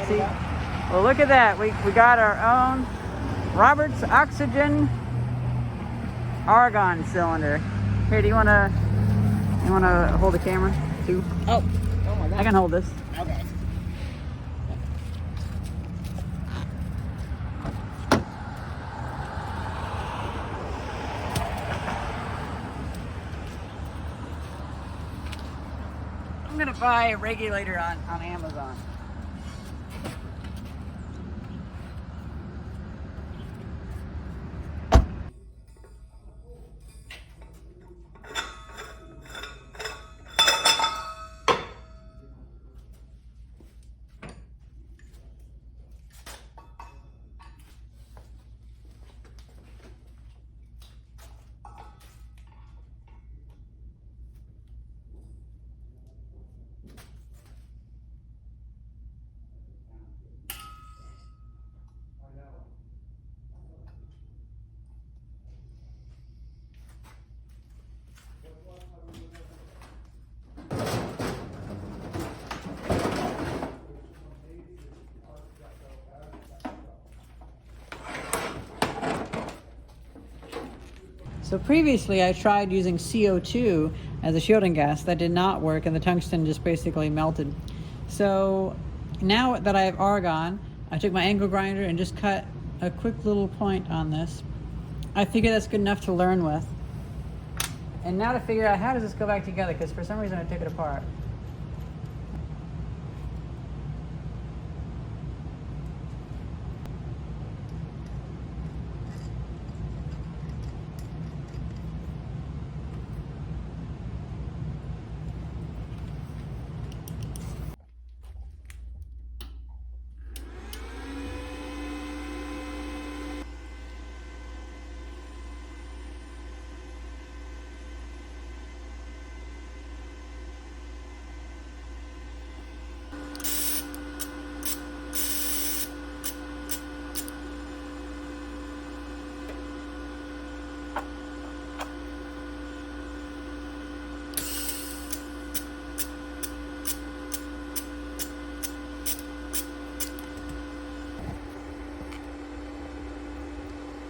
See? Well, look at that. We got our own Robert's Oxygen Argon cylinder. Here, do you wanna hold the camera too? Oh my God. I can hold this. Okay. I'm gonna buy a regulator on Amazon. So previously I tried using CO2 as a shielding gas. That did not work and the tungsten just basically melted. So now that I have argon, I took my angle grinder and just cut a quick little point on this. I figure that's good enough to learn with. And now to figure out how does this go back together, because for some reason I took it apart.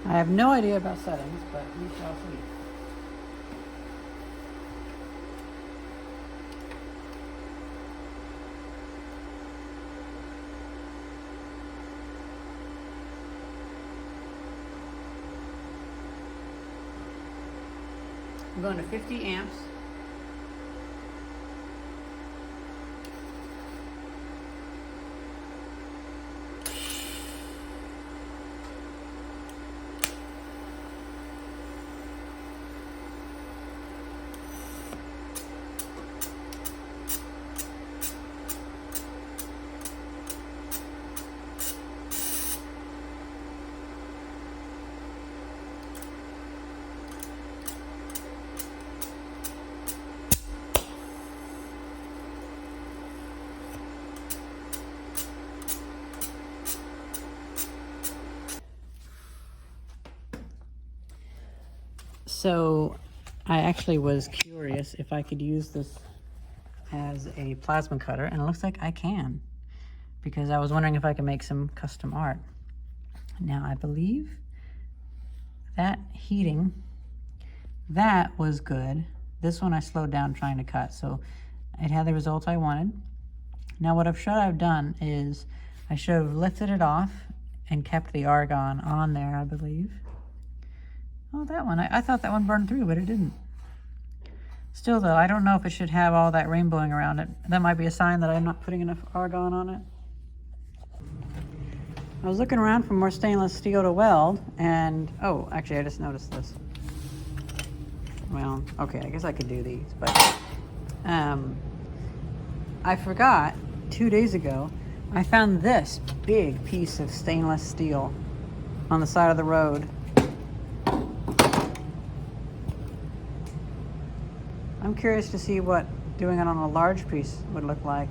I have no idea about settings, but we shall see. I'm going to 50 amps. So I actually was curious if I could use this as a plasma cutter, and it looks like I can, because I was wondering if I could make some custom art. Now I believe that heating, that was good. This one I slowed down trying to cut, so it had the results I wanted. Now what I've done is I should have lifted it off and kept the argon on there, I believe. Oh, that one, I thought that one burned through, but it didn't. Still though, I don't know if it should have all that rainbowing around it. That might be a sign that I'm not putting enough argon on it. I was looking around for more stainless steel to weld, and oh, actually I just noticed this. Well, okay, I guess I could do these, but I forgot 2 days ago, I found this big piece of stainless steel on the side of the road. I'm curious to see what doing it on a large piece would look like.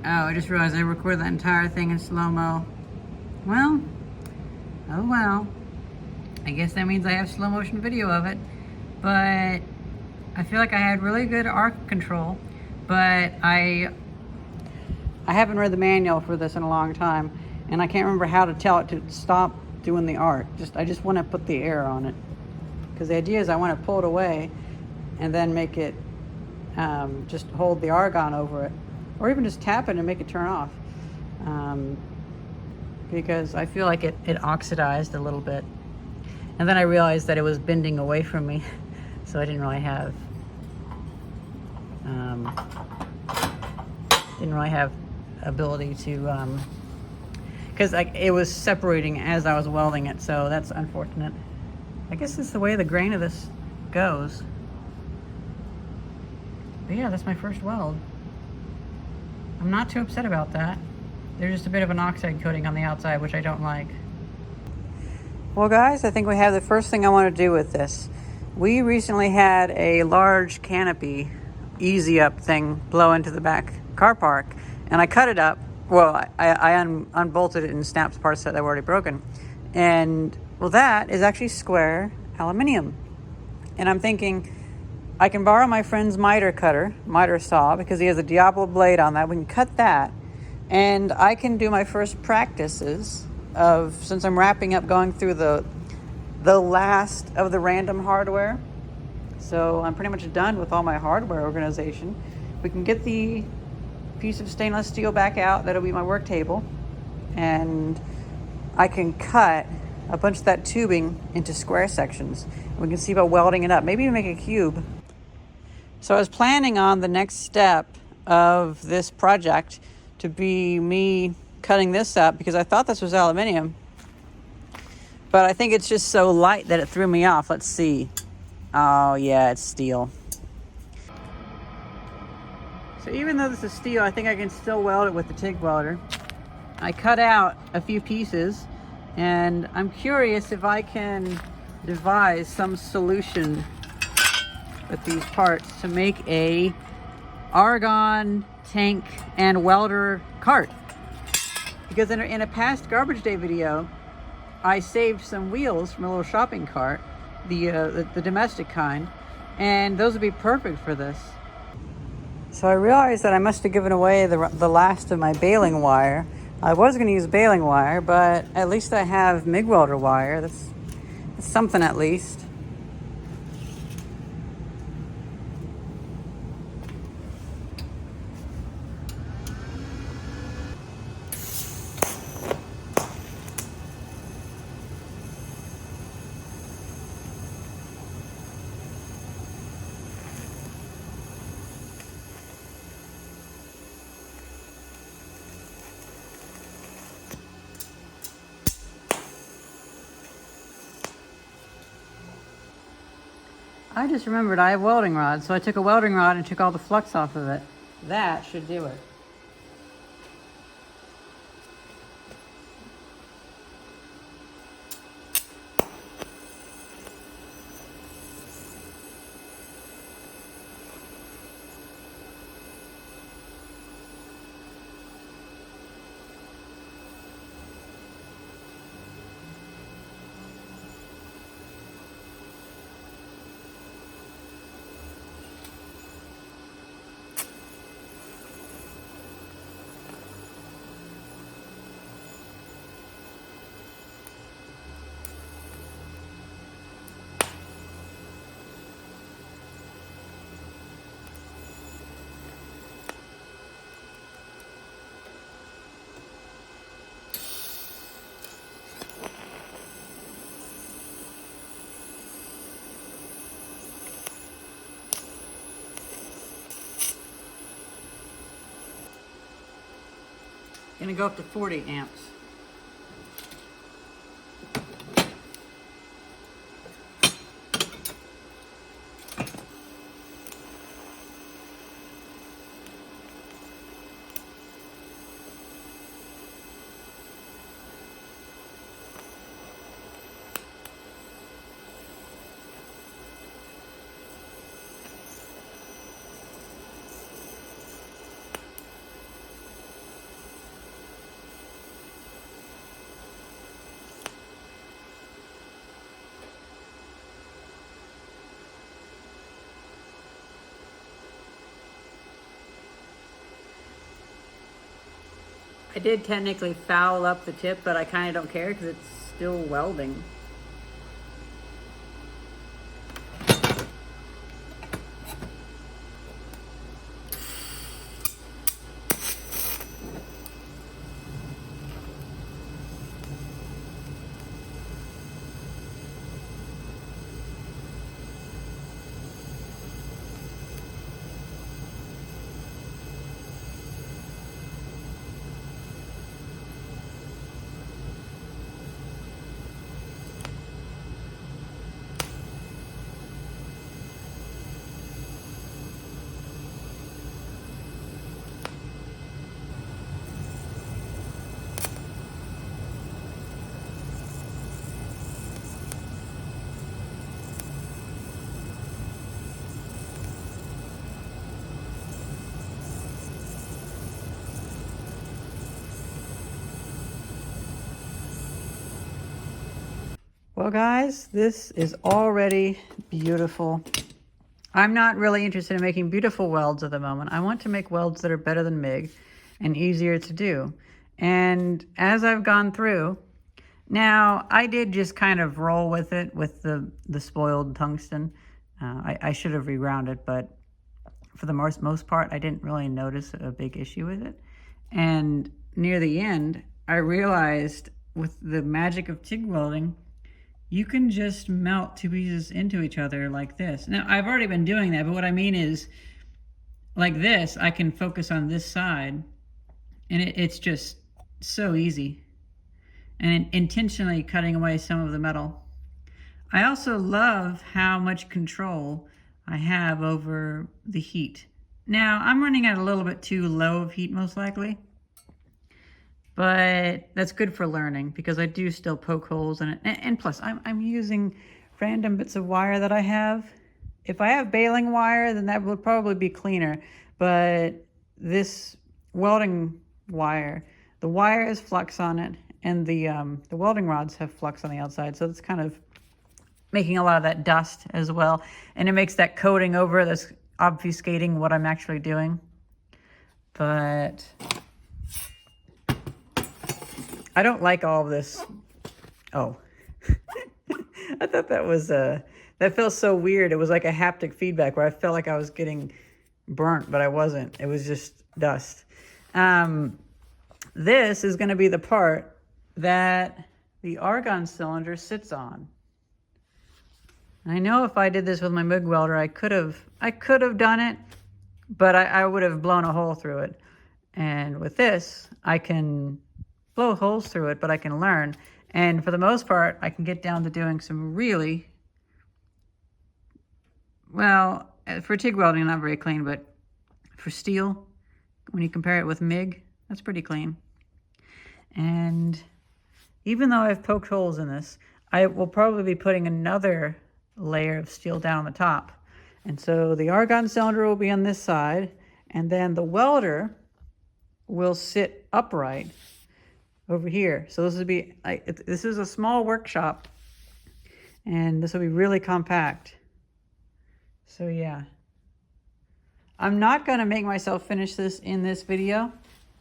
Oh, I just realized I recorded that entire thing in slow-mo. Well, oh well. I guess that means I have slow motion video of it. But I feel like I had really good arc control, but I haven't read the manual for this in a long time, and I can't remember how to tell it to stop doing the arc. I just want to put the air on it, because the idea is I want to pull it away and then make it just hold the argon over it, or even just tap it and make it turn off, because I feel like it oxidized a little bit, and then I realized that it was bending away from me, so I didn't really have ability to, because it was separating as I was welding it, so that's unfortunate. I guess it's the way the grain of this goes. But yeah, that's my first weld. I'm not too upset about that. There's just a bit of an oxide coating on the outside, which I don't like. Well guys, I think we have the first thing I want to do with this. We recently had a large canopy easy up thing blow into the back car park, and I cut it up. Well, I unbolted it and snapped parts that were already broken. And well, that is actually square aluminum. And I'm thinking, I can borrow my friend's miter saw, because he has a Diablo blade on that. We can cut that, and I can do my first practices of, since I'm wrapping up going through the last of the random hardware. So I'm pretty much done with all my hardware organization. We can get the piece of stainless steel back out. That'll be my work table. And I can cut a bunch of that tubing into square sections. We can see about welding it up, maybe even make a cube. So I was planning on the next step of this project to be me cutting this up, because I thought this was aluminum, but I think it's just so light that it threw me off. Let's see. Oh yeah, it's steel. So even though this is steel, I think I can still weld it with the TIG welder. I cut out a few pieces, and I'm curious if I can devise some solution with these parts to make a Argon tank and welder cart. Because in a past garbage day video, I saved some wheels from a little shopping cart, the domestic kind, and those would be perfect for this. So I realized that I must have given away the last of my baling wire. I was going to use baling wire, but at least I have MIG welder wire. That's something at least. I just remembered I have welding rods, so I took a welding rod and took all the flux off of it. That should do it. Gonna go up to 40 amps. I did technically foul up the tip, but I kind of don't care because it's still welding. Well guys, this is already beautiful. I'm not really interested in making beautiful welds at the moment. I want to make welds that are better than MIG and easier to do. And as I've gone through, now I did just kind of roll with it with the spoiled tungsten. I should have reground it, but for the most part, I didn't really notice a big issue with it. And near the end, I realized with the magic of TIG welding, you can just melt two pieces into each other like this. Now, I've already been doing that, but what I mean is, like this, I can focus on this side, and it's just so easy. And intentionally cutting away some of the metal. I also love how much control I have over the heat. Now, I'm running at a little bit too low of heat, most likely. But that's good for learning because I do still poke holes in it. And plus, I'm using random bits of wire that I have. If I have baling wire, then that would probably be cleaner. But this welding wire, the wire has flux on it, and the welding rods have flux on the outside. So it's kind of making a lot of that dust as well. And it makes that coating over that's obfuscating what I'm actually doing. But I don't like all of this. Oh, I thought that was, that felt so weird. It was like a haptic feedback where I felt like I was getting burnt, but I wasn't. It was just dust. This is gonna be the part that the argon cylinder sits on. I know if I did this with my MIG welder, I could have done it, but I would have blown a hole through it. And with this, I can blow holes through it, but I can learn. And for the most part, I can get down to doing some really, well, for TIG welding, not very clean, but for steel, when you compare it with MIG, that's pretty clean. And even though I've poked holes in this, I will probably be putting another layer of steel down on the top. And so the argon cylinder will be on this side, and then the welder will sit upright over here. So this would be like, this is a small workshop, and this will be really compact. So yeah, I'm not going to make myself finish this in this video.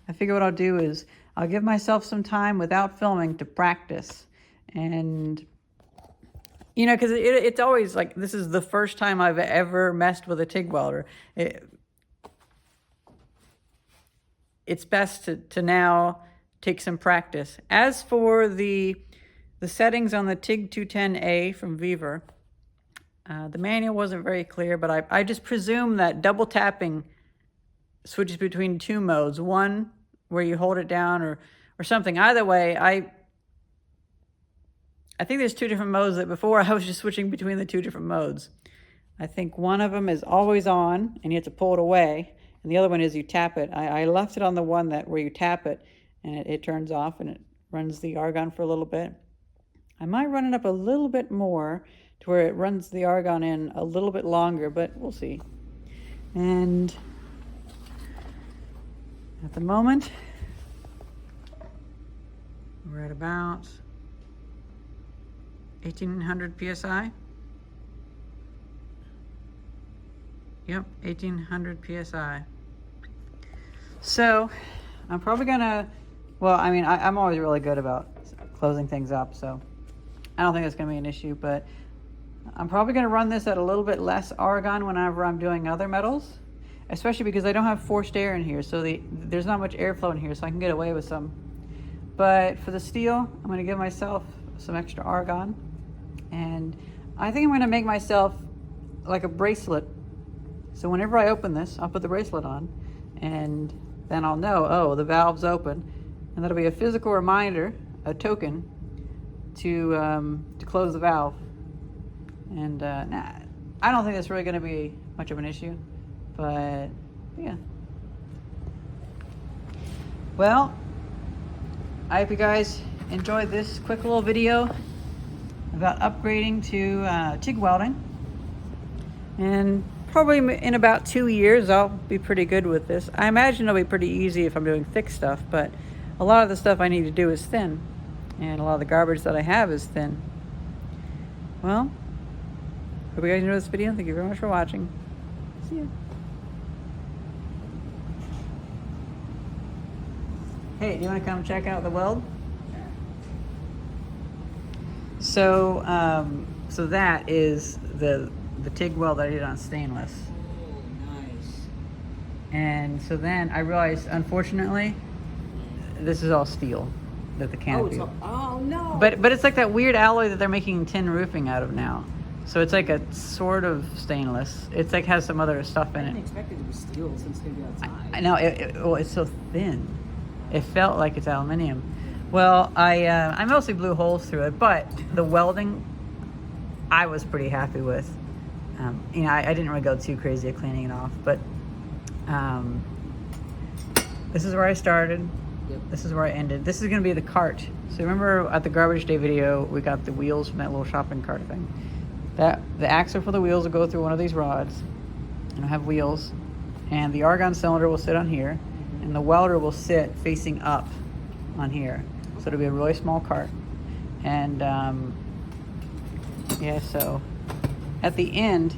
I figure what I'll do is I'll give myself some time without filming to practice. And you know, because it's always like, this is the first time I've ever messed with a TIG welder. It's best to now take some practice. As for the settings on the TIG210A from Vevor, the manual wasn't very clear, but I just presume that double tapping switches between two modes. One where you hold it down or something. Either way, I think there's two different modes that before I was just switching between the two different modes. I think one of them is always on and you have to pull it away. And the other one is you tap it. I left it on the one where you tap it and it turns off and it runs the argon for a little bit. I might run it up a little bit more to where it runs the argon in a little bit longer, but we'll see. And at the moment, we're at about 1800 PSI. Yep, 1800 PSI. So I'm probably gonna Well, I mean, I'm always really good about closing things up, so I don't think that's going to be an issue, but I'm probably going to run this at a little bit less Argon whenever I'm doing other metals, especially because I don't have forced air in here, so there's not much airflow in here, so I can get away with some. But for the steel, I'm going to give myself some extra Argon, and I think I'm going to make myself like a bracelet. So whenever I open this, I'll put the bracelet on, and then I'll know, oh, the valve's open, and that'll be a physical reminder, a token, to close the valve. And nah, I don't think that's really going to be much of an issue, but yeah. Well, I hope you guys enjoyed this quick little video about upgrading to TIG welding. And probably in about 2 years, I'll be pretty good with this. I imagine it'll be pretty easy if I'm doing thick stuff, but a lot of the stuff I need to do is thin. And a lot of the garbage that I have is thin. Well, hope you guys enjoyed this video. Thank you very much for watching. See ya. Hey, do you want to come check out the weld? So, so that is the TIG weld that I did on stainless. Oh, nice. And so then I realized, unfortunately, this is all steel. That the canopy. Oh no! But it's like that weird alloy that they're making tin roofing out of now. So it's like a sort of stainless. It's like has some other stuff in it. I didn't expect it to be steel since it's gonna be outside. I know. Well, it's so thin. It felt like it's aluminum. Well, I mostly blew holes through it, but the welding, I was pretty happy with. You know, I didn't really go too crazy at cleaning it off, but this is where I started. Yep. This is where I ended. This is going to be the cart. So remember at the garbage day video, we got the wheels from that little shopping cart thing. The axle for the wheels will go through one of these rods, and it'll have wheels, and the Argon cylinder will sit on here, and the welder will sit facing up on here. So it'll be a really small cart. And yeah, so at the end,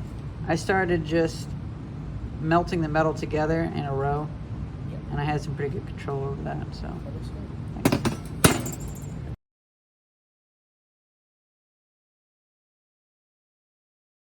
I started just melting the metal together in a row. And I had some pretty good control over that, so